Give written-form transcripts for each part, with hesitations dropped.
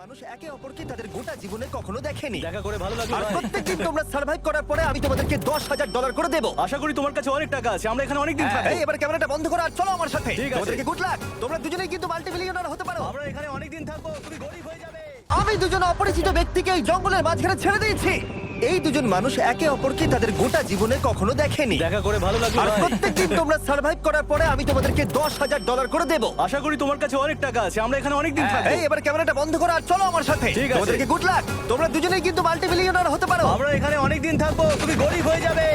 মানুষ একে অপরকে তাদের গোটা জীবনে কখনো দেখেনি। দেখা করে ভালো লাগলো আর ভাই। প্রত্যেকদিন তোমরা সার্ভাইভ করার পরে আমি তোমাদেরকে $10,000 করে দেবো। আশা করি তোমার কাছে অনেক টাকা আছে, আমরা এখানে অনেক দিন থাকবো। এই এবার ক্যামেরাটা বন্ধ করো আর চলো আমার সাথে। ঠিক আছে। তোমাদেরকে গুড লাক। তোমরা দুজনেই কিন্তু মাল্টিমিলিয়নার হতে পারো। আমরা এখানে অনেক দিন থাকবো, তুমি গরিব হয়ে যাবে। আমি দুজন অপরিচিত ব্যক্তিকে এই জঙ্গলের মাঝখানে ছেড়ে দিয়েছি। এই দুজন মানুষ একে অপরকে তাদের গোটা জীবনে কখনো দেখেনি। দেখা করে ভালো লাগলো আর ভাই। প্রত্যেকদিন তোমরা সার্ভাইভ করার পরে আমি তোমাদেরকে $10,000 করে দেবো। আশা করি তোমার কাছে অনেক টাকা আছে, আমরা এখানে অনেক দিন থাকবো। এই এবার ক্যামেরাটা বন্ধ করো আর চলো আমার সাথে। ঠিক আছে। তোমাদেরকে গুড লাক। তোমরা দুজনেই কিন্তু মাল্টিমিলিয়নার হতে পারো। আমরা এখানে অনেক দিন থাকবো, তুমি গরিব হয়ে যাবে।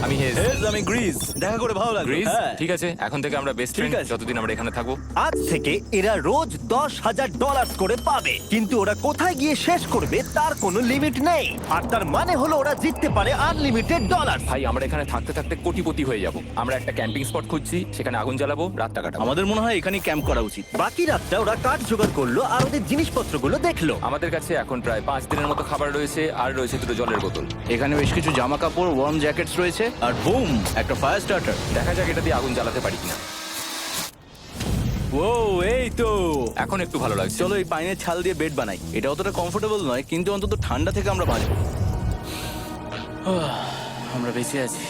আমি হেজ। আমি গ্রিস। দেখা করে ভালো লাগলো। গ্রিস হ্যাঁ। ঠিক আছে, এখন থেকে আমরা বেস্ট ফ্রেন্ড আছে। যতদিন আমরা এখানে থাকবো। আজ থেকে এরা রোজ $10,000 করে পাবে, কিন্তু ওরা কোথায় গিয়ে শেষ করবে তার কোনো লিমিট নেই। আর তার মানে হলো ওরা জিততে পারে আনলিমিটেড ডলার। ভাই আমরা এখানে থাকতে থাকতে কোটিপতি হয়ে যাব। আমরা একটা ক্যাম্পিং স্পট খুঁজছি, সেখানে আগুন জ্বালাবো, রাতটা কাটাবো। আমাদের মনে হয় এখানে ক্যাম্প করা উচিত। বাকি রাতটা ওরা কাঠ জোগাড় করলো আর ওদের জিনিসপত্রগুলো দেখলো। আমাদের কাছে এখন প্রায় 5 দিনের মতো খাবার রয়েছে, আর রয়েছে 2 জলের বোতল। এখানে বেশ কিছু জামা কাপড়, ওয়ার্ম জ্যাকেটস রয়েছে, আর বুম, একটা ফায়ার স্টার্টার। দেখা যাক এটা দিয়ে আগুন জ্বালাতে পারি কিনা। ও এই তো। এখন একটু ভালো লাগছে। চলো এই পাইনের ছাল দিয়ে বেড বানাই। এটা অতটা কমফোর্টেবল নয়, কিন্তু অন্তত ঠান্ডা থেকে আমরা বাঁচবো। আমরা বেঁচে আছি।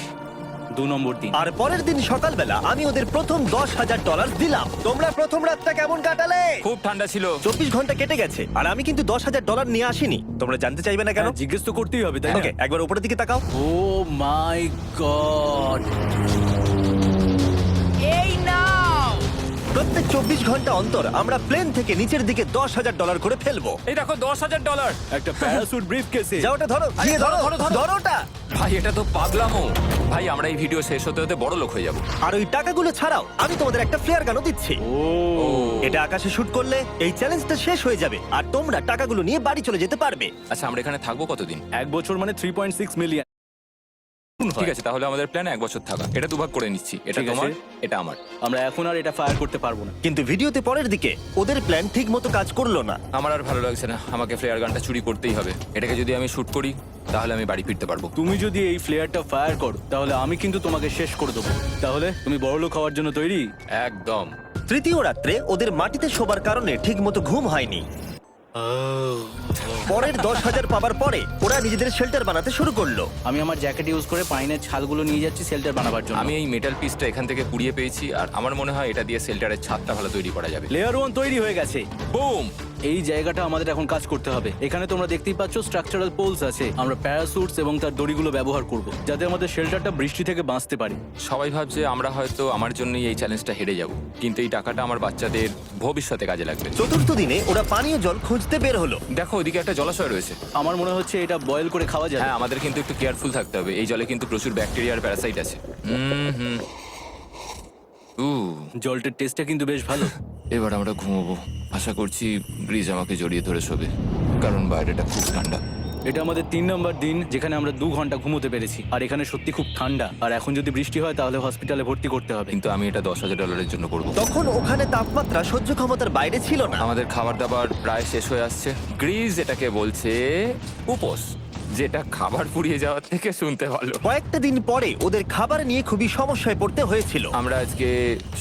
2 নম্বর দিন। আর পরের দিন সকালবেলা আমি ওদের প্রথম $10,000 দিলাম। তোমরা প্রথম রাতটা কেমন কাটালে? খুব ঠান্ডা ছিল। 24 ঘন্টা কেটে গেছে আর আমি কিন্তু $10,000 নিয়ে আসিনি। তোমরা জানতে চাইবে না কেন? হ্যাঁ, জিজ্ঞেস তো করতেই হবে, তাই না? ওকে, একবার উপরের দিকে তাকাও। ও মাই গড। প্রত্যেক 24 ঘন্টা অন্তর আমরা প্লেন থেকে নিচের দিকে $10,000 করে ফেলবো। এই দেখো $10,000। একটা প্যারাসুট ব্রিফকেসে। যাও ওটা ধরো, গিয়ে ধরো, ধরো ওটা। ভাই এটা তো পাগলামো। ভাই আমরা এই ভিডিও শেষ হতে হতে বড় লোক হয়ে যাব। আর ওই টাকাগুলো ছাড়াও আমি তোমাদের একটা ফ্লেয়ার গানও দিচ্ছি। ও এটা আকাশে শুট করলে এই চ্যালেঞ্জটা শেষ হয়ে যাবে আর তোমরা টাকাগুলো নিয়ে বাড়ি চলে যেতে পারবে। আচ্ছা আমরা এখানে থাকবো কতদিন? 1 বছর মানে 3.6 মিলিয়ন। ঠিক আছে, তাহলে আমাদের প্ল্যান 1 বছর থাকা। এটা দুভাগ করে নিচ্ছি, এটা ঠিক আছে। তোমার, এটা আমার। আমরা এখন আর এটা ফায়ার করতে পারবো না। কিন্তু ভিডিওতে পরের দিকে ওদের প্ল্যান ঠিক মতো কাজ করলো না। আমার আর ভালো লাগছে না, আমাকে ফ্লেয়ার গানটা চুরি করতেই হবে। এটাকে যদি আমি শুট করি তাহলে আমি বাড়ি ফিরতে পারবো। তুমি যদি এই ফ্লেয়ারটা ফায়ার করো তাহলে আমি কিন্তু তোমাকে শেষ করে দেবো। তাহলে তুমি বড়লোক হওয়ার জন্য তৈরি? একদম। তৃতীয় রাত্রে ওদের মাটিতে শোবার কারণে ঠিক মতো ঘুম হয়নি। পরের 10,000 পাবার পরে ওরা নিজেদের শেল্টার বানাতে শুরু করলো। আমি আমার জ্যাকেট ইউজ করে পাইনের ছালগুলো নিয়ে যাচ্ছি শেল্টার বানাবার জন্য। আমি এই মেটাল পিসটা এখান থেকে কুড়িয়ে পেয়েছি, আর আমার মনে হয় এটা দিয়ে শেল্টারের ছাদটা ভালো তৈরি করা যাবে। লেয়ার 1 তৈরি হয়ে গেছে। বুম! এই জায়গাটা আমাদের এখন কাজ করতে হবে। এখানে তোমরা দেখতেই পাচ্ছ স্ট্রাকচারাল পোলস আছে। আমরা প্যারাসুটস এবং তার দড়িগুলো ব্যবহার করব যাতে আমাদের শেল্টারটা বৃষ্টি থেকে বাঁচতে পারি। সবাই ভাবছে আমরা হয়তো আমার জন্যই এই চ্যালেঞ্জটা হেরে যাব, কিন্তু এই টাকাটা আমার বাচ্চাদের ভবিষ্যতে কাজে লাগবে। চতুর্থ দিনে ওরা পানীয় জল খুঁজতে বের হলো। দেখো ওইদিকে একটা জলাশয় রয়েছে। আমার মনে হচ্ছে এটা বয়েল করে খাওয়া যাবে। হ্যাঁ, আমাদের কিন্তু একটু কেয়ারফুল থাকতে হবে। এই জলে কিন্তু প্রচুর ব্যাকটেরিয়া আর প্যারাসাইট আছে। হুম। জলটার টেস্টটা কিন্তু বেশ ভালো। এবার আমরা ঘুমোবো। আশা করছি ব্রিজ আমাকে জড়িয়ে ধরে শোবে, কারণ বাইরেটা খুব ঠান্ডা। এটা আমাদের 3 নম্বর দিন যেখানে আমরা 2 ঘন্টা ঘুমোতে পেরেছি। আর এখানে সত্যি খুব ঠান্ডা। আর এখন যদি বৃষ্টি হয় তাহলে হসপিটালে ভর্তি করতে হবে। কিন্তু আমি এটা $10,000 জন্য করব। তখন ওখানে তাপমাত্রা সহ্য ক্ষমতার বাইরে ছিল না। আমাদের খাবার দাবার প্রায় শেষ হয়ে আসছে। গ্রিজ এটাকে বলছে উপোস, যেটা খাবার পুড়িয়ে যাওয়ার থেকে শুনতে ভালো। কয়েকটা দিন পরে ওদের খাবার নিয়ে খুবই সমস্যায় পড়তে হয়েছিল। আমরা আজকে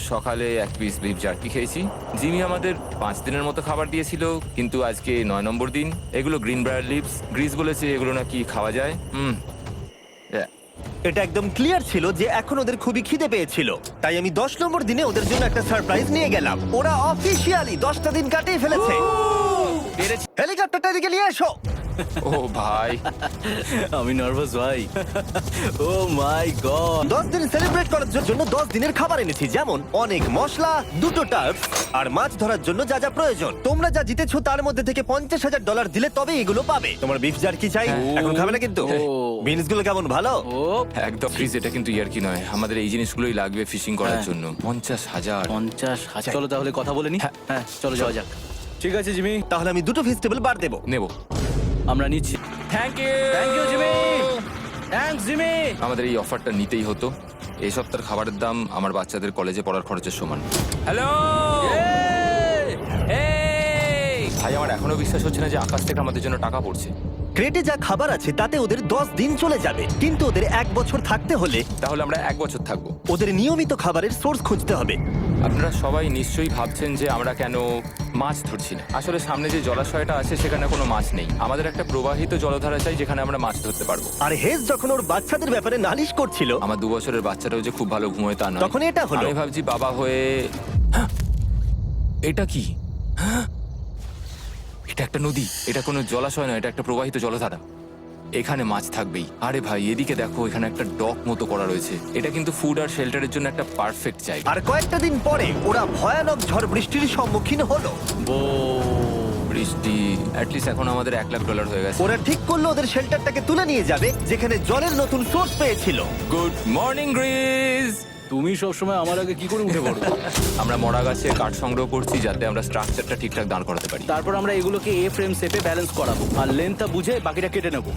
সকালে 1 পিস বিফ জার্কি খেয়েছি। জিমি আমাদের 5 দিনের মতো খাবার দিয়েছিল, কিন্তু আজকে 9 নম্বর দিন। এগুলো গ্রিন ব্রায়ার লিভস। গ্রিজ বলেছে এগুলো নাকি খাওয়া যায়। এটা একদম ক্লিয়ার ছিল যে এখন ওদের খুবই খিদে পেয়েছিল। তাই আমি 10 নম্বর দিনে ওদের জন্য একটা সারপ্রাইজ নিয়ে গেলাম। ওরা অফিসিয়ালি 10টা দিন কাটিয়ে ফেলেছে। হেলিকপ্টারটা এদিকে নিয়ে এসো। ও ভাই, আমি নার্ভাস ভাই। ও মাই গড। 10 দিন সেলিব্রেট করার জন্য 10 দিনের খাবার এনেছি, যেমন অনেক মশলা, 2টো টার্ফ আর মাছ ধরার জন্য যা যা প্রয়োজন। তোমরা যা জিতেছো তার মধ্যে থেকে $50,000 দিলে তবে এগুলো পাবে। তোমার বিফ জার্কি চাই? এখন খাবে না কিন্তু। ও। বিনস গুলো কেমন, ভালো? ও একদম। গ্রিজ এটা কিন্তু ইয়ার্কি নয়, আমাদের এই জিনিসগুলোই লাগবে ফিশিং করার হ্যাঁ। জন্য। 50,000। 50,000। চলো তাহলে কথা বলে নি। হ্যাঁ চলো যাওয়া যাক। ঠিক আছে জিমি, তাহলে আমি 2টো ভেজিটেবল বার দেবো। নেব। আমরা নিচ্ছি। Thank you. Thank you Jimmy. Thanks Jimmy. আমাদের এই অফারটা নিতেই হতো। এই সপ্তাহের খাবারের দাম আমার বাচ্চাদের কলেজে পড়ার খরচের সমান। হ্যালো ভাই, আমার এখনো বিশ্বাস হচ্ছে না যে আকাশ থেকে আমাদের জন্য টাকা পড়ছে। ক্রেটে যা খাবার আছে তাতে ওদের 10 দিন চলে যাবে, কিন্তু ওদের 1 বছর থাকতে হলে তাহলে আমরা 1 বছর থাকবো। ওদের নিয়মিত খাবারের সোর্স খুঁজতে হবে। আপনারা সবাই নিশ্চয়ই ভাবছেন যে আমরা কেন মাছ ধরছি না। আসলে সামনে যে জলাশয়টা আছে সেখানে কোনো মাছ নেই। আমাদের একটা প্রবাহিত জলধারা চাই যেখানে আমরা মাছ ধরতে পারবো। আর হেজ যখন ওর বাচ্চাদের ব্যাপারে নালিশ করছিল, আমার 2 বছরের বাচ্চাটাও যে খুব ভালো ঘুমোয় তা নয়। তখন এটা হলো। আমি ভাবছি বাবা হয়ে এটা কি? এটা একটা নদী, এটা কোনো জলাশয় নয়, এটা একটা প্রবাহিত জলধারা। এখানে মাছ থাকবেই। আরে ভাই এদিকে দেখো, এখানে একটা ডক মতো করা রয়েছে। এটা কিন্তু ফুড আর শেল্টারের জন্য একটা পারফেক্ট জায়গা। আর কয়েকটা দিন পরে ওরা ভয়ানক ঝড় বৃষ্টির সম্মুখীন হলো। বৃষ্টি অ্যাটলিস্ট এখন আমাদের $1,00,000 হয়ে গেছে। ওরা ঠিক করলো ওদের শেল্টারটাকে তুলে নিয়ে যাবে, যেখানে জলের নতুন সোর্স পেয়েছিল। Good morning Greece. তুমি সবসময় আমার আগে কি করে উঠে পড়ো? আমরা মরা গাছে কাঠ সংগ্রহ করছি যাতে আমরা স্ট্রাকচারটা ঠিকঠাক দাঁড় করাতে পারি। তারপর আমরা এগুলোকে এ ফ্রেম শেপে ব্যালেন্স করাবো আর লেন্থটা বুঝে বাকিটা কেটে নেবো।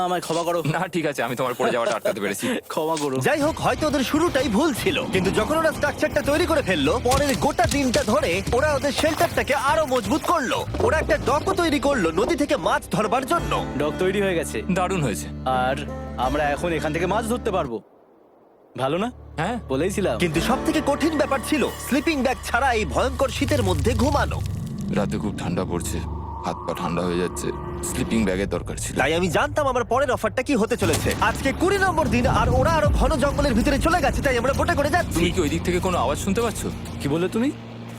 আমায় ক্ষমা করো। না ঠিক আছে, আমি তোমার পড়ে যাওয়াটা আটকাতে পেরেছি। ক্ষমা করো। যাই হোক, হয়তো ওদের শুরুটাই ভুল ছিল, কিন্তু যখন ওরা স্ট্রাকচারটা তৈরি করে ফেললো, পরের গোটা দিনটা ধরে ওরা ওদের শেল্টারটাকে আরো মজবুত করলো। ওরা একটা ডকও তৈরি করলো নদী থেকে মাছ ধরবার জন্য। ডক তৈরি হয়ে গেছে দারুণ হয়েছে। আর আমরা এখন এখান থেকে মাছ ধরতে পারবো। ভালো না? হ্যাঁ বলেইছিলাম। কিন্তু সব থেকে কঠিন ব্যাপার ছিল স্লিপিং ব্যাগ ছাড়া এই ভয়ঙ্কর শীতের মধ্যে ঘুমানো। রাতে খুব ঠান্ডা পড়ছে, হাত পা ঠান্ডা হয়ে যাচ্ছে। স্লিপিং ব্যাগের দরকার ছিল। তাই আমি জানতাম আমার পরের অফারটা কি হতে চলেছে। আজকে 20 নম্বর দিন, আর ওরা আরো ঘন জঙ্গলের ভিতরে চলে গেছে, তাই আমরা বোটে করে যাচ্ছি। তুমি কি ওই দিক থেকে কোনো আওয়াজ শুনতে পাচ্ছ? কি বললে তুমি?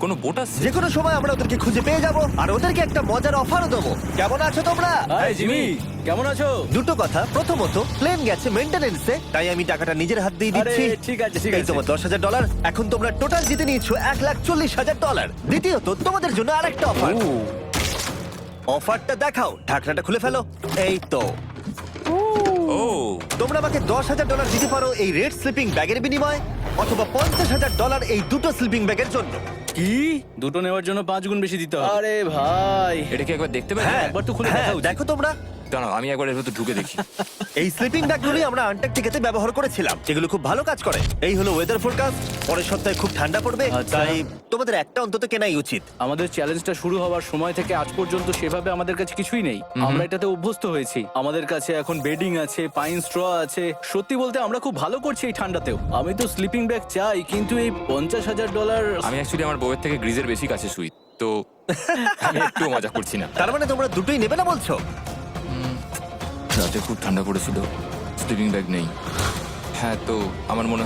কোনো বোট আসছে? যে কোনো সময় আমরা ওদেরকে খুঁজে পেয়ে যাব, আর ওদেরকে একটা মজার অফারও দেবো। কেমন আছো তোমরা? হাই জিমি, কেমন আছো? দুটো কথা, প্রথমত প্লেন গেছে মেইনটেনেন্সে, তাই আমি টাকাটা নিজের হাত দিয়ে আরে দিচ্ছি। ঠিক আছে ঠিক এই আছে। তোমার $10,000। এখন তোমরা টোটাল জিতে নিয়েছো $1,40,000। দ্বিতীয়ত তোমাদের জন্য আরেকটা অফার। অফারটা দেখাও, ঢাকনাটা খুলে ফেলো। এই তো, ও তোমরা আমাকে $10,000 দিতে পারো এই রেড স্লিপিং ব্যাগের বিনিময়ে, অথবা $50,000 এই দুটো স্লিপিং ব্যাগের জন্য। কি? দুটো নেওয়ার জন্য 5 গুণ বেশি দিতে হবে? আরে ভাই, এটা কি একবার দেখতে পারি? হ্যাঁ, একবার তো খুলে হ্যাঁ, দেখা উচিত। দেখো তোমরা। দাঁড়াও আমি একবার এর ভেতর ঢুকে দেখি। এই স্লিপিং ব্যাগগুলি আমরা আন্টার্কটিকাতে ব্যবহার করেছিলাম, এগুলো খুব ভালো কাজ করে। এই হলো ওয়েদার ফোরকাস্ট, পরের সপ্তাহে খুব ঠান্ডা পড়বে, আচ্ছা। তাই তোমাদের একটা অন্তত কেনাই উচিত। আমাদের চ্যালেঞ্জটা শুরু হওয়ার সময় থেকে আজ পর্যন্ত সেভাবে আমাদের কাছে কিছুই নেই। আমরা এটাতে অভ্যস্ত হয়েছি। আমাদের কাছে এখন বেডিং আছে, পাইন স্ট্র আছে। সত্যি বলতে আমরা খুব ভালো করছি এই ঠান্ডাতেও। আমি তো স্লিপিং ব্যাগ চাই, কিন্তু এই $50,000। আমি অ্যাকচুয়ালি আমার বউয়ের থেকে গ্রিজের বেশি কাছে শুই, তো আমি একটু মজা করছি না। তার মানে তোমরা দুটোই নেবে না বলছো? রাতে খুব ঠান্ডা পড়েছিল, স্লিপিং ব্যাগ নেই। হ্যাঁ, তো আমার মনে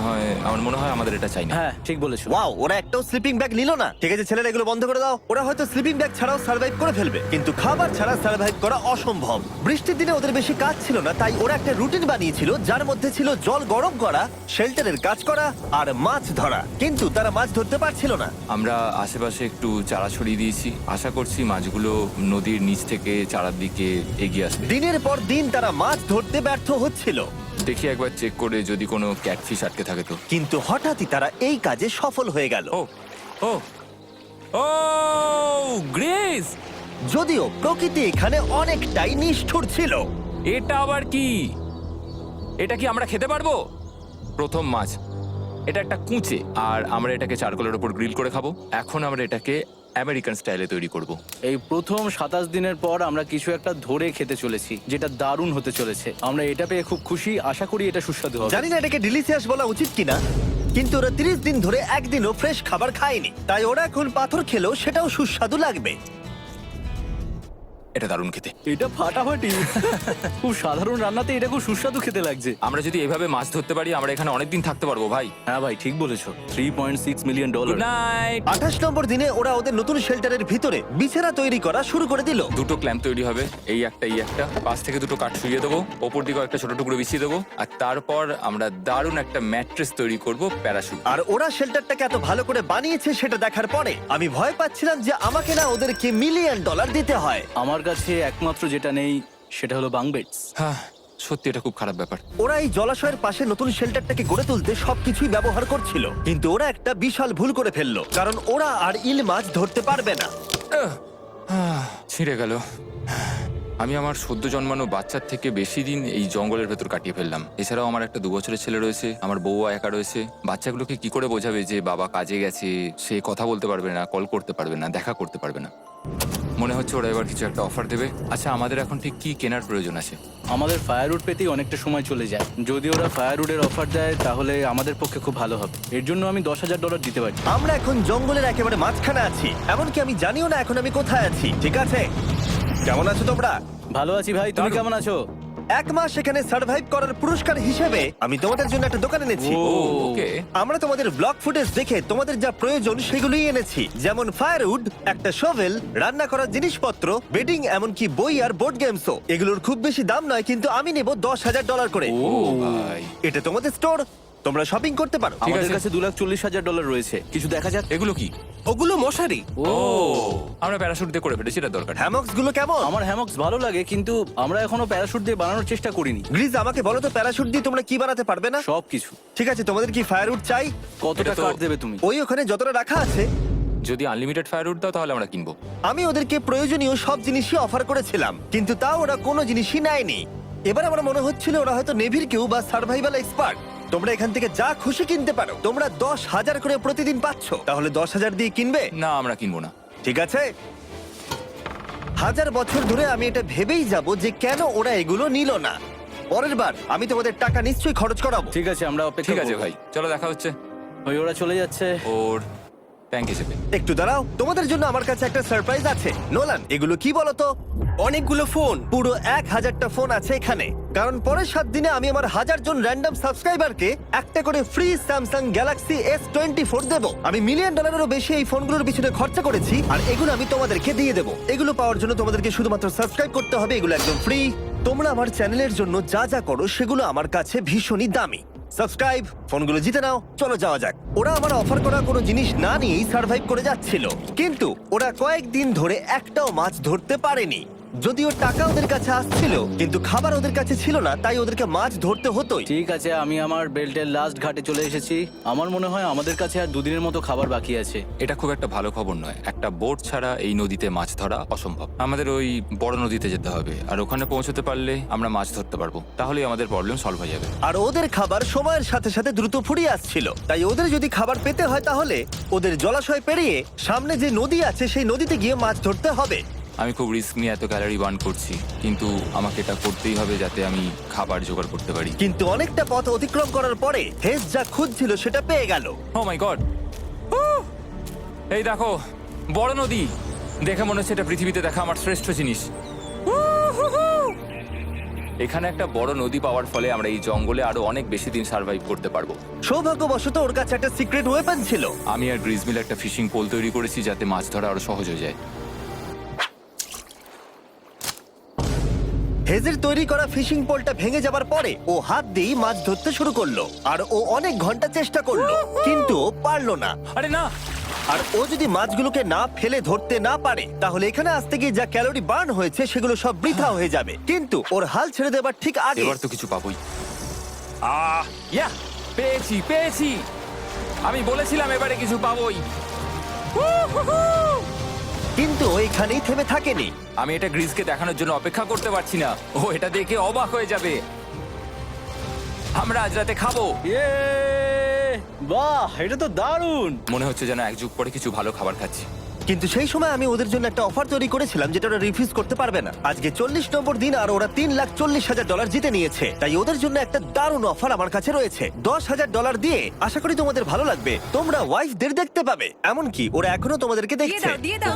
হয় আমাদের এটা চাই না। হ্যাঁ ঠিক বলেছো। ওয়াও, ওরা একটাও স্লিপিং ব্যাগ নিল না। ঠিক আছে ছেলেরা, এগুলো বন্ধ করে দাও। ওরা হয়তো স্লিপিং ব্যাগ ছাড়াও সার্ভাইভ করে ফেলবে, কিন্তু খাবার ছাড়া সার্ভাইভ করা অসম্ভব। বৃষ্টির দিনে ওদের বেশি কাজ ছিল না, তাই ওরা একটা রুটিন বানিয়েছিল যার মধ্যে ছিল জল গরম করা, শেল্টারের কাজ করা আর মাছ ধরা। কিন্তু তারা মাছ ধরতে পারছিল না। আমরা আশেপাশে একটু চারা ছড়িয়ে দিয়েছি, আশা করছি মাছগুলো নদীর নিচ থেকে চারার দিকে এগিয়ে আসবে। দিনের পর দিন তারা মাছ ধরতে ব্যর্থ হচ্ছিল, দেখি একবার চেক করে যদি কোনো ক্যাটফিশ আটকে থাকে তো। কিন্তু হঠাৎই তারা এই কাজে সফল হয়ে গেল। ও ও ও গ্রেস, যদিও প্রকৃতি এখানে অনেকটাই নিষ্ঠুর ছিল। এটা আবার কি? এটা কি আমরা খেতে পারবো? প্রথম মাছ, এটা একটা কুঁচে, আর আমরা এটাকে চারকোলের উপর গ্রিল করে খাবো। এখন আমরা এটাকে আমেরিকান স্টাইলে তৈরি করব। এই প্রথম 27 দিনের পর আমরা কিছু একটা ধরে খেতে চলেছি, যেটা দারুণ হতে চলেছে। আমরা এটা পেয়ে খুব খুশি, আশা করি এটা সুস্বাদু হবে। জানি না এটাকে ডিলিশিয়াস বলা উচিত কিনা, কিন্তু ওরা 30 দিন ধরে একদিনও ফ্রেশ খাবার খায়নি, তাই ওরা এখন পাথর খেলেও সেটাও সুস্বাদু লাগবে। এটা দারুণ খেতে। এটা ফাটাফাটি। খুব সাধারণ রান্নাতে এটা খুব সুস্বাদু খেতে লাগছে। আমরা যদি এভাবে মাছ ধরতে পারি আমরা এখানে অনেকদিন থাকতে পারবো ভাই। হ্যাঁ ভাই ঠিক বলেছো। $3.6 মিলিয়ন। Good night. 28 নম্বর দিনে ওরা ওদের নতুন শেল্টারের ভিতরে বিছানা তৈরি করা শুরু করে দিল। দুটো ক্ল্যাম্প তৈরি হবে, এই একটা পাশ থেকে দুটো কাঠ শুইয়ে দেবো, ওপর দিকে একটা ছোট টুকরো বিছিয়ে দেবো, আর তারপর আমরা দারুণ একটা ম্যাট্রেস তৈরি করব, প্যারাশুট। আর ওরা শেল্টারটাকে এত ভালো করে বানিয়েছে সেটা দেখার পরে আমি ভয় পাচ্ছিলাম যে আমাকে না ওদেরকে $1 মিলিয়ন দিতে হয়। আমার কাছে একমাত্র যেটা নেই সেটা হলো বাং বেডস। হ্যাঁ সত্যি এটা খুব খারাপ ব্যাপার। ওরা এই জলাশয়ের পাশে নতুন শেল্টারটাকে গড়ে তুলতে সবকিছুই ব্যবহার করছিল, কিন্তু ওরা একটা বিশাল ভুল করে ফেললো, কারণ ওরা আর ইল মাছ ধরতে পারবে না। ছিঁড়ে গেল। আমি আমার সদ্য জন্মানো বাচ্চার থেকে বেশি দিন এই জঙ্গলের ভেতর কাটিয়ে ফেললাম। এছাড়াও আমার একটা 2 বছরের ছেলে রয়েছে, আমার বউ একা রয়েছে। বাচ্চাগুলোকে কি করে বোঝাবে যে বাবা কাজে গেছে, সে কথা বলতে পারবে না, কল করতে পারবে না, দেখা করতে পারবে না। মনে হচ্ছে ওরা এবার কিছু একটা অফার দেবে। আচ্ছা, আমাদের এখন ঠিক কি কেনার প্রয়োজন আছে? আমাদের ফায়ারউড পেতেই অনেকটা সময় চলে যায়। যদি ওরা ফায়ারউডের অফার দেয় তাহলে আমাদের পক্ষে খুব ভালো হবে। এর জন্য আমি $10,000 দিতে পারি। আমরা এখন জঙ্গলের একেবারে মাঝখানে আছি, এমনকি আমি জানিও না এখন আমি কোথায় আছি। ঠিক আছে, কেমন আছো তোমরা? ভালো আছি ভাই, তুমি কেমন আছো? 1 মাস এখানে সার্ভাইভ করার পুরস্কার হিসেবে আমি তোমাদের জন্য একটা দোকান এনেছি। ও ওকে। আমরা তোমাদের ব্লগ ফুটেজ দেখে তোমাদের যা প্রয়োজন সেগুলোই এনেছি, যেমন ফায়ারউড, একটা শোভেল, রান্না করার জিনিসপত্র, বেডিং, এমনকি বই আর বোর্ড গেমসও। এগুলোর খুব বেশি দাম নয়, কিন্তু আমি নেব $10,000 করে। ও ভাই, এটা তোমাদের স্টোর, তোমরা শপিং করতে পারো। ঠিক আমাদের আছে। কাছে $2,40,000 রয়েছে। কিছু দেখা যাক। এগুলো কি? ওগুলো মশারি। ও, আমরা প্যারাশুট দিয়ে করে ফেলেছি, এটা দরকার নেই। হ্যামক্স গুলো কেমন? আমার হ্যামক্স ভালো লাগে, কিন্তু আমরা এখনো প্যারাশুট দিয়ে বানানোর চেষ্টা করিনি। গ্রিজ, আমাকে বলো তো, প্যারাশুট দিয়ে তোমরা কি বানাতে পারবে না? সবকিছু। ঠিক আছে, তোমাদের কি ফায়ারউড চাই? কতটা এটা তো- কাট দেবে তুমি? ওই ওখানে যতটা রাখা আছে। যদি আনলিমিটেড ফায়ারউড দাও তাহলে আমরা কিনবো। আমি ওদেরকে প্রয়োজনীয় সব জিনিসই অফার করেছিলাম, কিন্তু তাও ওরা কোনো জিনিসই নেয়নি। এবার আমার মনে হচ্ছিল ওরা হয়তো নেভির কেউ বা সার্ভাইভাল এক্সপার্ট। তোমরা এখান থেকে যা খুশি কিনতে পারো। তোমরা 10,000 করে প্রতিদিন পাচ্ছ, তাহলে 10,000 দিয়ে কিনবে? না, আমরা কিনবো না। ঠিক আছে। 1000 বছর ধরে আমি এটা ভেবেই যাব যে কেন ওরা এগুলো নিল না। পরের বার আমি তোমাদের টাকা নিশ্চয়ই খরচ করাবো। ঠিক আছে, আমরা অপেক্ষা ঠিক আছে করব। ভাই, চলো দেখা হচ্ছে। ওই ওরা চলে যাচ্ছে। ওর ব্যাংক হিসেবে। একটু দাঁড়াও, তোমাদের জন্য আমার কাছে একটা সারপ্রাইজ আছে। নোলান, এগুলো কি বলো তো? অনেকগুলো ফোন। পুরো 1000টা ফোন আছে এখানে, কারণ পরের 7 দিনে আমি আমার 1000 জন র্যান্ডম সাবস্ক্রাইবারকে একটা করে ফ্রি স্যামসাং গ্যালাক্সি S24 দেবো। আমি $1 মিলিয়নেরও বেশি এই ফোনগুলোর পিছনে খরচা করেছি, আর এগুলো আমি তোমাদেরকে দিয়ে দেবো। এগুলো পাওয়ার জন্য তোমাদেরকে শুধুমাত্র সাবস্ক্রাইব করতে হবে, এগুলো একদম ফ্রি। তোমরা আমার চ্যানেলের জন্য যা যা করো সেগুলো আমার কাছে ভীষণই দামি। সাবস্ক্রাইব, ফোনগুলো জিতে নাও। চলো যাওয়া যাক। ওরা আমার অফার করা কোনো জিনিস না নিয়েই সার্ভাইভ করে যাচ্ছিল, কিন্তু ওরা কয়েকদিন ধরে একটাও মাছ ধরতে পারেনি। যদিও টাকা ওদের কাছে আসছিল, কিন্তু খাবার ওদের কাছে ছিল না, তাই ওদেরকে মাছ ধরতে হতোই। ঠিক আছে, আমি আমার বেল্টের লাস্ট ঘাটে চলে এসেছি। আমার মনে হয় আমাদের কাছে আর 2 দিনের মতো খাবার বাকি আছে। এটা খুব একটা ভালো খবর নয়। একটা বোট ছাড়া এই নদীতে মাছ ধরা অসম্ভব। আমাদের ওই বড় নদীতে যেতে হবে, আর ওখানে পৌঁছতে পারলে আমরা মাছ ধরতে পারবো। তাহলেই আমাদের প্রবলেম সলভ হয়ে যাবে। আর ওদের খাবার সময়ের সাথে সাথে দ্রুত ফুরিয়ে আসছিল, তাই ওদের যদি খাবার পেতে হয় তাহলে ওদের জলাশয় পেরিয়ে সামনে যে নদী আছে সেই নদীতে গিয়ে মাছ ধরতে হবে। আমি খুব রিস্ক নিয়ে এত ক্যালোরি বার্ন করছি, কিন্তু আমাকে এটা করতেই হবে যাতে আমি খাবার জোগাড় করতে পারি। কিন্তু অনেকটা পথ অতিক্রম করার পরে হেস যা খুঁজছিল সেটা পেয়ে গেল। ও মাই গড! এই দেখো, বড় নদী। দেখে মনে হচ্ছে এটা পৃথিবীতে দেখা আমার শ্রেষ্ঠ জিনিস। এখানে একটা বড় নদী পাওয়ার ফলে আমরা এই জঙ্গলে আরো অনেক বেশি দিন সার্ভাইভ করতে পারবো। সৌভাগ্যবশত ওর কাছে একটা সিক্রেট ওয়েপন ছিল। আমি আর গ্রিজ মিলে একটা ফিশিং পোল তৈরি করেছি যাতে মাছ ধরা আরো সহজ হয়ে যায়। হেজের তৈরি করা ফিশিং পোলটা ভেঙে যাবার পরে ও হাত দিয়ে মাছ ধরতে শুরু করলো, আর ও অনেক ঘন্টা চেষ্টা করলো, কিন্তু ও পারলো না। আরে না! আর ও যদি মাছগুলোকে না ফেলে ধরতে না পারে, তাহলে এখানে আসতে গিয়ে যা ক্যালোরি বার্ন হয়েছে সেগুলো সব বৃথা হয়ে যাবে। কিন্তু ওর হাল ছেড়ে দেবার ঠিক আগে এবার তো কিছু পাবোই। ইয়া, পেয়েছি পেয়েছি! আমি বলেছিলাম এবারে কিছু পাবোই। কিন্তু ও এখানেই থেমে থাকেনি। আমি এটা গ্রিজকে দেখানোর জন্য অপেক্ষা করতে পারছি না। ও এটা দেখে অবাক হয়ে যাবে। আমরা আজ রাতে খাবো। ইয়ে! বাহ, এটা তো দারুণ। মনে হচ্ছে যেন এক যুগ পরে কিছু ভালো খাবার খাচ্ছি। কিন্তু সেই সময় আমি ওদের জন্য একটা অফার তৈরি করেছিলাম যেটা ওরা রিফিউজ করতে পারবে না। আজকে 40 নম্বর দিন আর ওরা $3,40,000 জিতে নিয়েছে, তাই ওদের জন্য একটা দারুণ অফার আমার কাছে রয়েছে। $10,000 দিয়ে আশা করি তোমাদের ভালো লাগবে। তোমরা ওয়াইফদের দেখতে পাবে, এমনকি ওরা এখনো তোমাদেরকে দেখছে।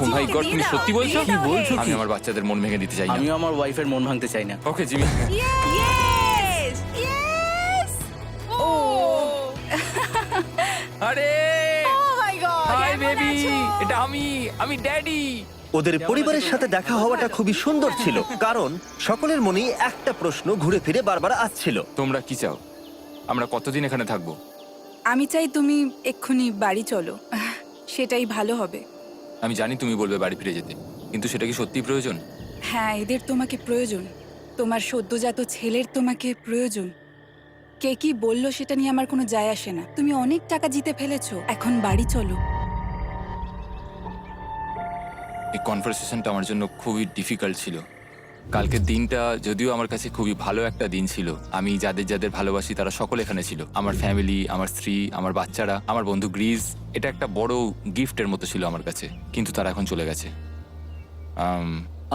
ও মাই গড, তুমি সত্যি বলছো? কি বলছো? আমি আমার বাচ্চাদের মন ভেঙে দিতে চাই না। আমিও আমার ওয়াইফের মন ভাঙতে চাই না। Okay Jimmy. Yes! Yes! Oh! আরে Oh my God! হাই কেমন বেবি, আছো? এটা আমি ড্যাডি। ওদের পরিবারের সাথে দেখা হওয়াটা খুবই সুন্দর ছিল, কারণ সকলের মনেই একটা প্রশ্ন ঘুরে ফিরে বারবার আসছিল। তোমরা কি চাও? আমরা কতদিন এখানে থাকবো? আমি চাই তুমি এক্ষুনি বাড়ি চলো, সেটাই ভালো হবে। আমি জানি তুমি বলবে বাড়ি ফিরে যেতে, কিন্তু সেটা কি সত্যি প্রয়োজন? হ্যাঁ, এদের তোমাকে প্রয়োজন। তোমার সদ্যজাত ছেলের তোমাকে প্রয়োজন। কে কি বললো সেটা নিয়ে আমার কোনো যায় আসে না। তুমি অনেক টাকা জিতে ফেলেছো, এখন বাড়ি চলো। এই কনভারসেশনটা আমার জন্য খুবই ডিফিকাল্ট ছিল। কালকের দিনটা যদিও আমার কাছে খুবই ভালো একটা দিন ছিল। আমি যাদের যাদের ভালোবাসি তারা সকলে এখানে ছিল। আমার ফ্যামিলি, আমার স্ত্রী, আমার বাচ্চারা, আমার বন্ধু গ্রিজ। এটা একটা বড় গিফটের মতো ছিল আমার কাছে, কিন্তু তারা এখন চলে গেছে।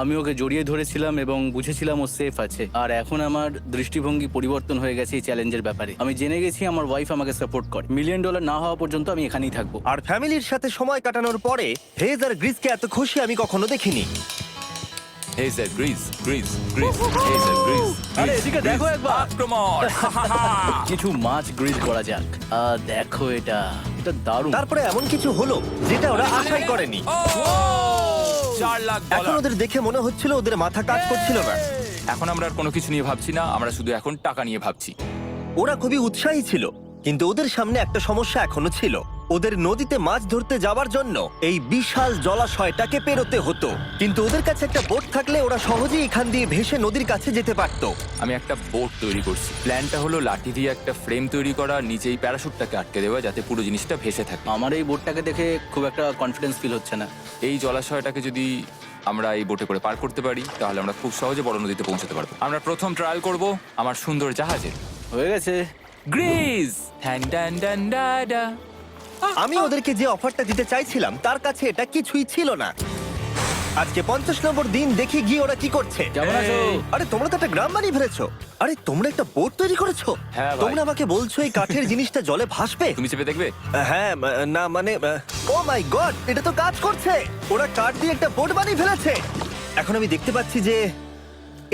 আমি ওকে জড়িয়ে ধরেছিলাম এবং বুঝেছিলাম ও সেফ আছে। আর এখন আমার দৃষ্টিভঙ্গি পরিবর্তন হয়ে গেছে এই চ্যালেঞ্জের ব্যাপারে। আমি জেনে গেছি আমার ওয়াইফ আমাকে সাপোর্ট করে। $1 মিলিয়ন না হওয়া পর্যন্ত আমি এখানেই থাকবো। আর ফ্যামিলির সাথে সময় কাটানোর পরে হেজ আর গ্রিসকে এত খুশি আমি কখনো দেখিনি। হেজার গ্রিজ গ্রিজ গ্রিজ হেজার গ্রিজ আরে এদিকে দেখো একবার। আক্রমণ কিছু মাছ গ্রিল করা যাক। দেখো এটা দারুণ। তারপরে এমন কিছু হলো যেটা ওরা আশাই করেনি। 4 লাখ এখন ডলার। ওদের দেখে মনে হচ্ছিল ওদের মাথা কাজ করছিল না। এখন আমরা আর কোনো কিছু নিয়ে ভাবছি না, আমরা শুধু এখন টাকা নিয়ে ভাবছি। ওরা খুবই উৎসাহী ছিল, কিন্তু ওদের সামনে একটা সমস্যা এখনো ছিল। ওদের নদীতে মাছ ধরতে যাওয়ার জন্য এই বিশাল জলাশয়টাকে পেরোতে হতো, কিন্তু ওদের কাছে একটা বোট থাকলে ওরা সহজেই এখান দিয়ে ভেসে নদীর কাছে যেতে পারতো। আমি একটা বোট তৈরি করছি। প্ল্যানটা হলো লাঠি দিয়ে একটা ফ্রেম তৈরি করা, নিচেই প্যারাশুটটাকে আটকে দেওয়া, যাতে পুরো জিনিসটা ভেসে থাকে। আমার এই বোটটাকে দেখে খুব একটা কনফিডেন্স ফিল হচ্ছে না। এই জলাশয়টাকে যদি আমরা এই বোটে করে পার করতে পারি তাহলে আমরা খুব সহজে বড় নদীতে পৌঁছতে পারবো। আমরা প্রথম ট্রায়াল করব আমার সুন্দর জাহাজের। হয়ে গেছে। গ্রিজ ড্যান ড্যান ড্যান ডা ডা। আমি ওদেরকে যে অফারটা দিতে চাইছিলাম তার কাছে এটা কিছুই ছিল না। আজকে 50 নম্বর দিন, দেখি গিয়ে ওরা কি করছে। কেমন আছো? আরে তোমরা তো একটা গ্রাম বানিয়ে ফেলেছো। আরে তোমরা একটা বোট তৈরি করেছো? হ্যাঁ ভাই। তোমরা আমাকে বলছো এই কাঠের জিনিসটা জলে ভাসবে? তুমি চেপে দেখবে? হ্যাঁ, না মানে, ও মাই গড, এটা তো কাজ করছে। ওরা কাঠ দিয়ে একটা বোট বানিয়ে ফেলেছে। এখন আমি দেখতে পাচ্ছি যে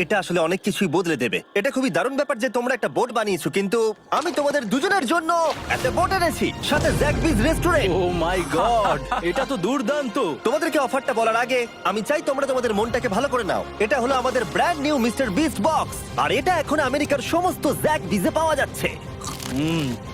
এটা আসলে অনেক কিছুই বদলে দেবে। এটা খুবই দারুণ ব্যাপার যে তোমরা একটা বোট বানিয়েছো, কিন্তু আমি তোমাদের দুজনের জন্য একটা বোট এনেছি, সাথে জ্যাকবিজ রেস্টুরেন্ট। ও মাই গড, এটা তো দুর্দান্ত। তোমাদেরকে অফারটা বলার আগে আমি চাই তোমরা তোমাদের মনটাকে ভালো করে নাও। এটা হলো আমাদের brand new Mister Beast box, আর এটা এখন আমেরিকার সমস্ত জ্যাক বিজে পাওয়া যাচ্ছে।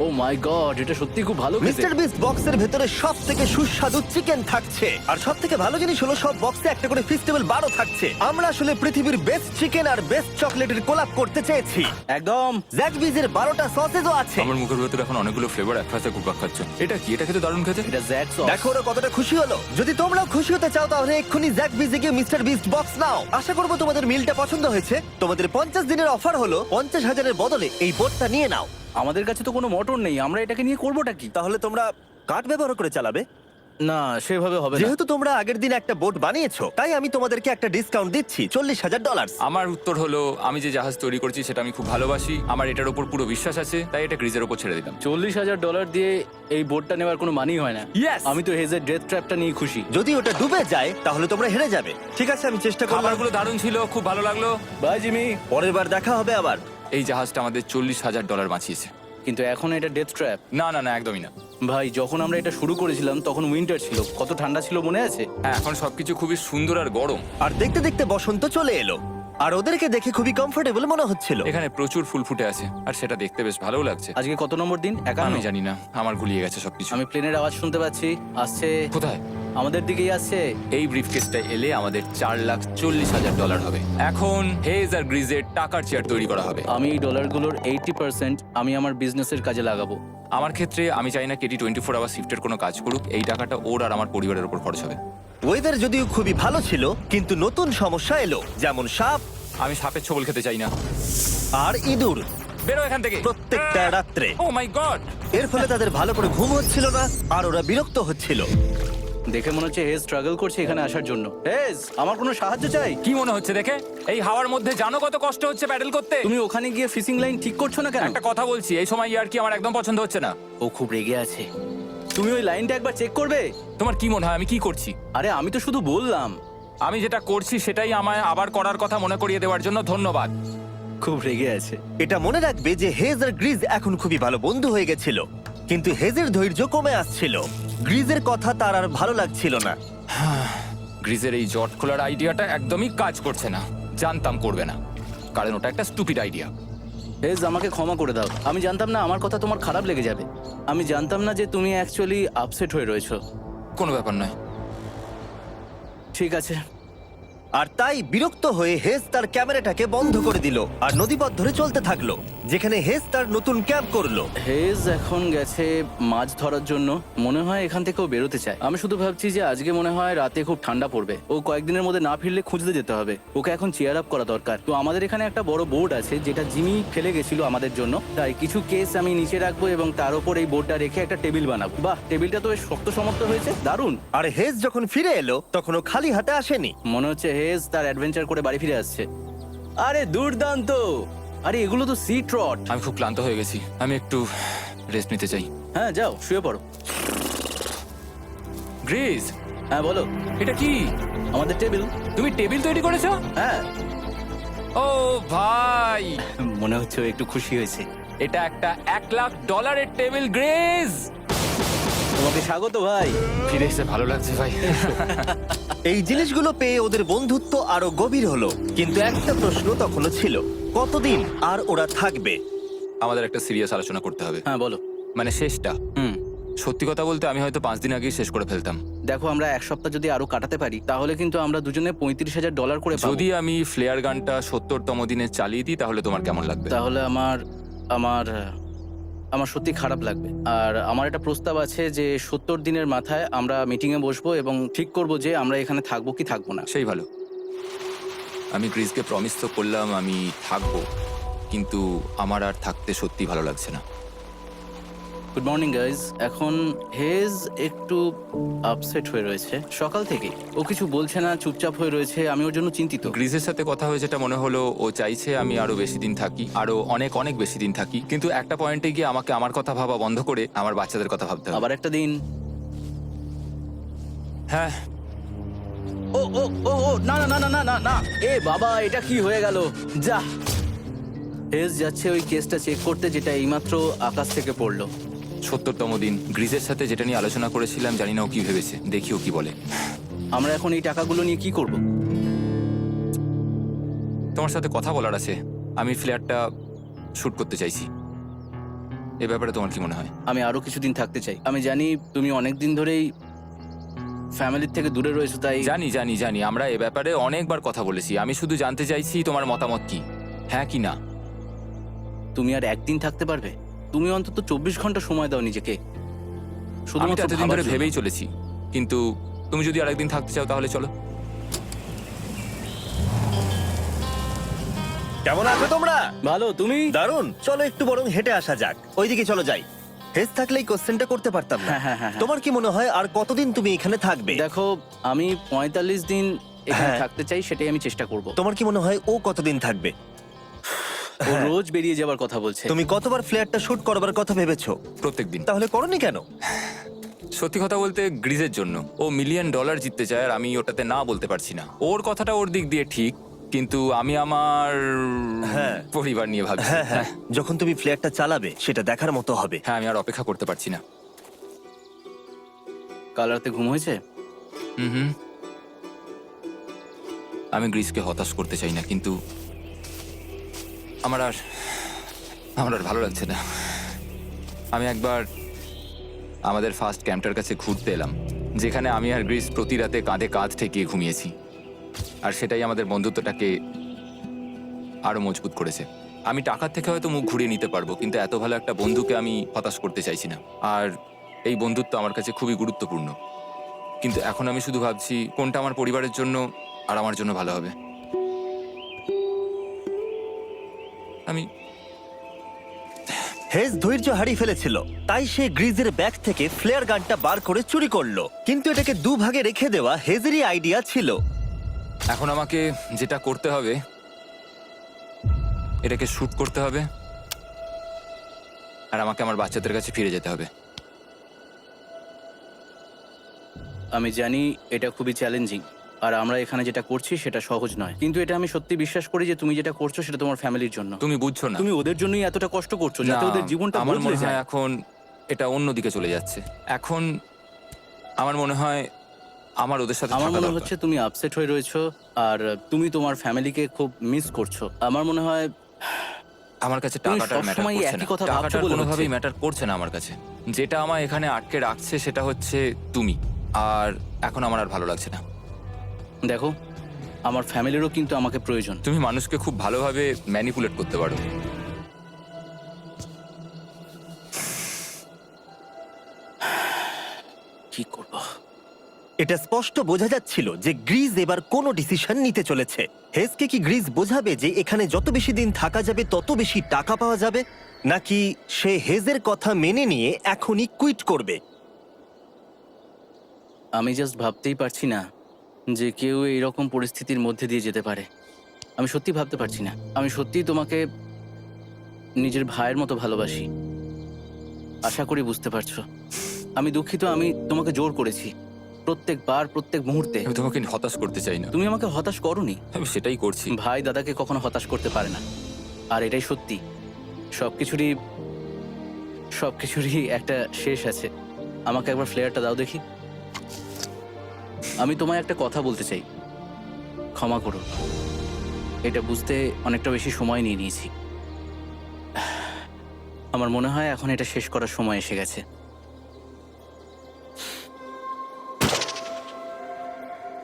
ও মাই গড, এটা সত্যি খুব ভালো খেতে। মিস্টার বিস্ট বক্সের ভেতরে সব থেকে সুস্বাদু চিকেন থাকছে, আর সব থেকে ভালো জিনিস হলো সব বক্সে একটা করে ফেস্টিভ্যাল বারও থাকছে। আমরা আসলে পৃথিবীর বেস্ট চিকেন আর বেস্ট চকলেটের কোলাপ করতে চেয়েছি। একদম। জ্যাক বিজের 12টা সসেজও আছে। আমার মুখের ভেতরে এখন অনেকগুলো ফ্লেভার একসাথে ঘুরপাক খাচ্ছে। এটা কি? এটা খেতে দারুণ খেতে। এটা জ্যাক সস। দেখো ওরা কতটা খুশি হলো। যদি তোমরাও খুশি হতে চাও তাহলে এক্ষুনি জ্যাক বিজে গিয়ে মিস্টার বিস্ট বক্স নাও। আশা করবো তোমাদের মিলটা পছন্দ হয়েছে। তোমাদের 50 দিনের অফার হলো 50,000-এর বদলে এই বোটটা নিয়ে নাও। আমাদের কাছে তো কোনো মোটর নেই, আমরা এটাকে নিয়ে করবোটা কি? তাহলে তোমরা কাঠ ব্যবহার করে চালাবে? না, সেভাবে হবে না। যেহেতু তোমরা আগের দিন একটা বোট বানিয়েছো, তাই আমি তোমাদেরকে একটা ডিসকাউন্ট দিচ্ছি, $40,000। আমার উত্তর হলো আমি যে জাহাজ তৈরি করছি সেটা আমি খুব ভালোবাসি, আমার এটার উপর পুরো বিশ্বাস আছে, তাই এটা গ্রিজের উপর ছেড়ে দিলাম। $40,000 দিয়ে এই বোটটা নেওয়ার কোনো মানেই হয় না। Yes! আমি তো হেজের ডেথ ট্র্যাপটা নিয়ে খুশি। যদি ওটা ডুবে যায় তাহলে তোমরা হেরে যাবে। ঠিক আছে, আমি চেষ্টা করলাম। খাবারগুলো দারুণ ছিল, খুব ভালো লাগলো। Bye Jimmy. পরের বার দেখা হবে আবার। এই জাহাজটা আমাদের $40,000 বাঁচিয়েছে। কিন্তু এখন এটা ডেথ ট্র্যাপ। না না না, একদমই না। ভাই, যখন আমরা এটা শুরু করেছিলাম তখন উইন্টার ছিল, কত ঠান্ডা ছিল মনে আছে? হ্যাঁ, এখন সবকিছু খুবই সুন্দর আর গরম। আর দেখতে দেখতে বসন্ত চলে এলো, আর ওদেরকে দেখে খুবই কমফোর্টেবল মনে হচ্ছিল। এখানে প্রচুর ফুল ফুটে আছে আর সেটা দেখতে বেশ ভালোও লাগছে। আজকে কত নম্বর দিন? আমি 51। জানি না, আমার গুলিয়ে গেছে সবকিছু। আমি প্লেনের আওয়াজ শুনতে পাচ্ছি, আসছে। কোথায়? আমাদের দিকেই আসছে। এই ব্রিফকেসটা এলে আমাদের $4,40,000 হবে। এখন হেজ আর গ্রিজের টাকার চেয়ার তৈরি করা হবে। আমি এই ডলারগুলোর 80% আমি আমার বিজনেসের কাজে লাগাবো। আমার ক্ষেত্রে আমি চাই না কেটি 24 আওয়ার শিফটের কোনো কাজ করুক। এই টাকাটা ওর আর আমার পরিবারের উপর খরচ হবে। ওয়েদার যদিও খুবই ভালো ছিল, কিন্তু নতুন সমস্যা এলো, যেমন সাপ আমি সাপের ছবল খেতে চাই না। আর ইঁদুর বেরো এখান থেকে প্রত্যেকটা রাত্রে। ও মাই গড! এর ফলে তাদের ভালো করে ঘুম হচ্ছিল না, আর ওরা বিরক্ত হচ্ছিল। দেখে মনে হচ্ছে হেজ স্ট্রাগল করছে এখানে আসার জন্য। হেজ, আমার কোনো সাহায্য চাই? কি মনে হচ্ছে দেখে? এই হাওয়ার মধ্যে জানো কত কষ্ট হচ্ছে প্যাডেল করতে? তুমি ওখানে গিয়ে ফিশিং লাইন ঠিক করছো না কেন? একটা কথা বলছি, এই সময় ইয়ার কি আমার একদম পছন্দ হচ্ছে না। ও খুব রেগে আছে। তুমি ওই লাইনটা একবার চেক করবে? তোমার কি মনে হয় আমি কি করছি? আরে আমি তো শুধু বললাম। আমি যেটা করছি সেটাই আমায় আবার করার কথা মনে করিয়ে দেওয়ার জন্য ধন্যবাদ। খুব রেগে আছে। এটা মনে রাখবে যে হেজ আর গ্রিজ এখন খুবই ভালো বন্ধু হয়ে গেছিল, কিন্তু হেজের ধৈর্য কমে আসছিল। গ্রিজের কথা তার আর ভালো লাগছিল না। গ্রিজের এই জট খোলার আইডিয়াটা একদমই কাজ করছে না। জানতাম করবে না, কারণ ওটা একটা স্টুপিড আইডিয়া। হেজ, আমাকে ক্ষমা করে দাও। আমি জানতাম না আমার কথা তোমার খারাপ লেগে যাবে। আমি জানতাম না যে তুমি অ্যাকচুয়ালি আপসেট হয়ে রয়েছো। কোনো ব্যাপার নয়। ঠিক আছে, আর তাই বিরক্ত হয়ে হেজ তার ক্যামেরাটাকে বন্ধ করে দিল আর নদীপথ ধরে চলতে থাকলো, যেখানে হেজ তার নতুন ক্যাম্প করলো। হেজ এখন গেছে মাছ ধরার জন্য। মনে হয় এখান থেকেও বেরোতে চায়। আমি শুধু ভাবছি যে আজকে মনে হয় রাতে খুব ঠান্ডা পড়বে। ও কয়েকদিনের মধ্যে না ফিরলে খুঁজতে যেতে হবে। ওকে এখন চেয়ার আপ করা দরকার। তো আমাদের এখানে একটা বড় বোর্ড আছে যেটা জিমি ফেলে গেছিল আমাদের জন্য। তাই কিছু কেস আমি নিচে রাখবো এবং তার উপর এই বোর্ডটা রেখে একটা টেবিল বানাবো। বাহ, টেবিলটা তো বেশ শক্ত সমর্থ হয়েছে, দারুণ। আর হেজ যখন ফিরে এলো তখন ও খালি হাতে আসেনি। মনে হচ্ছে হেজ তার অ্যাডভেঞ্চার করে বাড়ি ফিরে আসছে। আরে দুর্দান্ত! আরে এগুলো তো সি ট্রট। আমি খুব ক্লান্ত হয়ে গেছি, আমি একটু রেস্ট নিতে চাই। হ্যাঁ যাও শুয়ে পড়ো। গ্রেস, হ্যাঁ বলো। এটা কি? আমাদের টেবিল। তুমি টেবিল তৈরি করেছো? হ্যাঁ, ও ভাই, মনে হচ্ছে ও একটু খুশি হয়েছে। এটা একটা $1,00,000 টেবিল। গ্রেস, তোমাকে স্বাগত ভাই। ফিরে এসে ভালো লাগছে ভাই। এই জিনিসগুলো পেয়ে ওদের বন্ধুত্ব আরো গভীর হলো, কিন্তু একটা প্রশ্ন তখনও ছিল, কতদিন আর ওরা থাকবে? আমাদের একটা সিরিয়াস আলোচনা করতে হবে, হ্যাঁ বলো। মানে শেষটা। হুম, সত্যি কথা বলতে আমি হয়তো 5 দিন আগেই শেষ করে ফেলতাম। দেখো আমরা এক সপ্তাহ যদি আরো কাটাতে পারি তাহলে কিন্তু আমরা দুজনে $35,000 করে পাবো। যদি আমি ফ্লেয়ার গানটা 70তম দিনে চালিয়ে দিই তাহলে তোমার কেমন লাগবে? তাহলে আমার আমার আমার সত্যি খারাপ লাগবে। আর আমার একটা প্রস্তাব আছে যে 70 দিনের মাথায় আমরা মিটিংয়ে বসবো এবং ঠিক করব যে আমরা এখানে থাকবো কি থাকবো না। সেই ভালো। আমি গ্রিসকে প্রমিস তো করলাম আমি থাকবো, কিন্তু আমার আর থাকতে সত্যি ভালো লাগছে না। Good morning guys. এখন হেজ একটু আপসেট হয়ে রয়েছে সকাল থেকে। ও কিছু বলছে না, চুপচাপ হয়ে রয়েছে। আমি ওর জন্য চিন্তিত। গ্রিসের সাথে কথা হয়ে যেটা মনে হলো, ও চাইছে আমি আরো বেশি দিন থাকি, আরো অনেক অনেক বেশি দিন থাকি। কিন্তু একটা পয়েন্টে গিয়ে আমাকে আমার কথা ভাবা বন্ধ করে আমার বাচ্চাদের কথা ভাবতে হবে। আবার একটা দিন। হ্যাঁ, ও ও ও ও না না না না না না না, এ বাবা, এটা কি হয়ে গেল? যা, হেজ যাচ্ছে ওই কেসটা চেক করতে যেটা এইমাত্র আকাশ থেকে পড়লো। 70তম দিন। গ্রিসের সাথে যেটা নিয়ে আলোচনা করেছিলাম, জানি না ও কি ভেবেছে, দেখি ও কি বলে। আমরা এখন এই টাকাগুলো নিয়ে কি করব? তোমার সাথে কথা বলার আছে। আমি ফ্ল্যাটটা শুট করতে চাইছি। এ ব্যাপারে তোমার কি মনে হয়? আমি আরো কিছুদিন থাকতে চাই। আমি জানি তুমি অনেক দিন ধরেই ফ্যামিলির থেকে দূরে রয়েছো, তাই জানি জানি জানি, আমরা এ ব্যাপারে অনেকবার কথা বলেছি। আমি শুধু জানতে চাইছি তোমার মতামত কি, হ্যাঁ কি না। তুমি আর একদিন থাকতে পারবে? তুমি অন্তত 24 ঘন্টা সময় দাও নিজেকে। আমি তো শুধুমাত্র এতদিন ভাবার ধরে জন্য। ভেবেই চলেছি, কিন্তু তুমি যদি আরেকদিন থাকতে চাও তাহলে চলো। কেমন আছো তোমরা? ভালো, তুমি? দারুণ। চলো একটু বরং হেঁটে আসা যাক, ওইদিকে চলো যাই। হেজ থাকলে এই কোশ্চেনটা করতে পারতাম না। হ্যাঁ। তোমার কি মনে হয় আর কতদিন তুমি এখানে থাকবে? দেখো, আমি 45 দিন এখানে হ্যাঁ। থাকতে চাই, সেটাই আমি চেষ্টা করব। তোমার কি মনে হয় ও কতদিন থাকবে? ও রোজ বেরিয়ে যাবার কথা বলছে। তুমি কতবার ফ্ল্যাটটা শুট করবার কথা ভেবেছো? প্রত্যেকদিন। তাহলে করনি কেন? সত্যি কথা বলতে গ্রিজের জন্য। ও $1 মিলিয়ন জিততে চায় আর আমি ওটাতে না বলতে পারছি না। ওর কথাটা ওর দিক দিয়ে ঠিক, কিন্তু আমি আমার হ্যাঁ। পরিবার নিয়ে ভাবছি। হ্যাঁ, যখন তুমি ফ্ল্যাটটা চালাবে সেটা দেখার মতো হবে। হ্যাঁ, আমি আর অপেক্ষা করতে পারছি না। কাল রাতে ঘুম হয়েছে? হুম। আমি গ্রিসকে হতাশ করতে চাই না, কিন্তু আমার আর ভালো লাগছে না। আমি একবার আমাদের ফার্স্ট ক্যাম্পটার কাছে ঘুরতে এলাম, যেখানে আমি আর গ্রিস প্রতি রাতে কাঁধে কাঁধ ঠেকিয়ে ঘুমিয়েছি, আর সেটাই আমাদের বন্ধুত্বটাকে আরো মজবুত করেছে। আমি টাকার থেকে হয়তো মুখ ঘুরিয়ে নিতে পারবো, কিন্তু এত ভালো একটা বন্ধুকে আমি হতাশ করতে চাইছি না। আর এই বন্ধুত্ব আমার কাছে খুবই গুরুত্বপূর্ণ। কিন্তু এখন আমি শুধু ভাবছি কোনটা আমার পরিবারের জন্য আর আমার জন্য ভালো হবে। আমি হেজ ধৈর্য হারিয়ে ফেলেছিল, তাই সে গ্রিজের ব্যাগ থেকে ফ্লেয়ার গানটা বার করে চুরি করলো। কিন্তু এটাকে দুভাগে রেখে দেওয়া হেজেরই আইডিয়া ছিল। এখন আমাকে যেটা করতে হবে, এটাকে শুট করতে হবে, আর আমাকে আমার বাচ্চাদের কাছে ফিরে যেতে হবে। আমি জানি এটা খুবই চ্যালেঞ্জিং, আর আমরা এখানে যেটা করছি সেটা সহজ নয়, কিন্তু এটা আমি সত্যি বিশ্বাস করি যে তুমি যেটা করছো সেটা তোমার ফ্যামিলির জন্য। তুমি বুঝছো না, তুমি ওদের জন্যই এতটা কষ্ট করছো যাতে না, ওদের জীবনটা আমার বদলে মনে হয় যায়। এখন এটা অন্যদিকে চলে যাচ্ছে। এখন আমার মনে হয় আমার ওদের সাথে আমার থাকা মনে দরকার। হচ্ছে তুমি আপসেট হয়ে রয়েছো আর তুমি তোমার ফ্যামিলিকে খুব মিস করছো। আমার মনে হয় আমার কাছে তুমি টাকাটার ম্যাটার সবসময় করছে একই না। কথা ভাবছো টাকাটার বলে কোনোভাবেই হচ্ছে। ম্যাটার করছে না আমার কাছে। যেটা আমায় এখানে আটকে রাখছে সেটা হচ্ছে তুমি, আর এখন আমার আর ভালো লাগছে না। দেখো, আমার ফ্যামিলিরও কিন্তু আমাকে প্রয়োজন। তুমি মানুষকে খুব ভালোভাবে ম্যানিপুলেট করতে পারো। কি করব? এটা স্পষ্ট বোঝা যাচ্ছিল যে গ্রিজ এবার কোনো ডিসিশন নিতে চলেছে। হেজকে কি গ্রিজ বোঝাবে যে এখানে যত বেশি দিন থাকা যাবে তত বেশি টাকা পাওয়া যাবে, নাকি সে হেজের কথা মেনে নিয়ে এখনই কুইট করবে? আমি জাস্ট ভাবতেই পারছি না যে কেউ এইরকম পরিস্থিতির মধ্যে দিয়ে যেতে পারে। আমি সত্যি ভাবতে পারছি না। আমি সত্যিই তোমাকে নিজের ভাইয়ের মতো ভালোবাসি। আশা করি বুঝতে পারছো। আমি দুঃখিত, আমি তোমাকে জোর করেছি প্রত্যেকবার, প্রত্যেক মুহূর্তে। আমি তোমাকে হতাশ করতে চাই না, তুমি আমাকে হতাশ করোনি। আমি সেটাই করছি। ভাই দাদাকে কখনো হতাশ করতে পারে না, আর এটাই সত্যি। সবকিছুরই একটা শেষ আছে। আমাকে একবার ফ্লেয়ারটা দাও দেখি। আমি তোমায় একটা কথা বলতে চাই, ক্ষমা করো। এটা বুঝতে অনেকটা বেশি সময় নিয়ে নিয়েছি। আমার মনে হয় এখন এটা শেষ করার সময় এসে গেছে।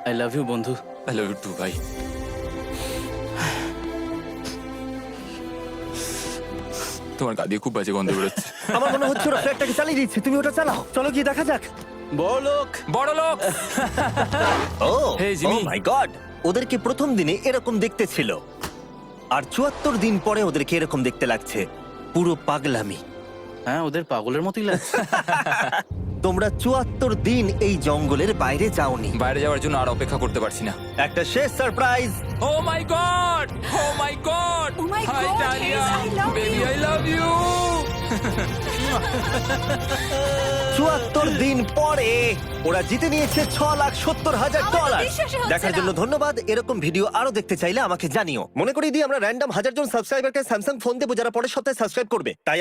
আই লাভ ইউ বন্ধু। আই লাভ ইউ টু ভাই। তোমার গা দিয়ে খুব বাজে গন্ধ বেরোচ্ছে। আমার মনে হচ্ছে ওরা ফ্ল্যাটটাকে চালিয়ে দিচ্ছে, তুমি ওটা চালাও। চলো গিয়ে দেখা যাক। বড়লোক। বড় লোক। ও Hey, Jimmy. মাই গড, ওদেরকে প্রথম দিনে এরকম দেখতে ছিল, আর ৭৪ দিন পরে ওদেরকে এরকম দেখতে লাগছে। পুরো পাগলামি। হ্যাঁ, ওদের পাগলের মতোই লাগছে। তোমরা ৭৪ দিন এই জঙ্গলের বাইরে যাওনি। বাইরে যাওয়ার জন্য আর অপেক্ষা করতে পারছি না। একটা শেষ surprise. Oh my god, oh my god, Oh my hi God, Dahlia, Hayes, I love baby you. I love you. ৭৪ দিন পরে ওরা জিতে নিয়েছে $৬,৭০,০০০। আমার তো বিশ্বাসই হচ্ছে দেখার না। জন্য ধন্যবাদ। এরকম ভিডিও আরো দেখতে চাইলে আমাকে জানিও। মনে করিয়ে দিই, আমরা র্যান্ডম 1000 জন সাবস্ক্রাইবারকে স্যামসাং ফোন দেবো যারা পরের সপ্তাহে সাবস্ক্রাইব করবে। তাই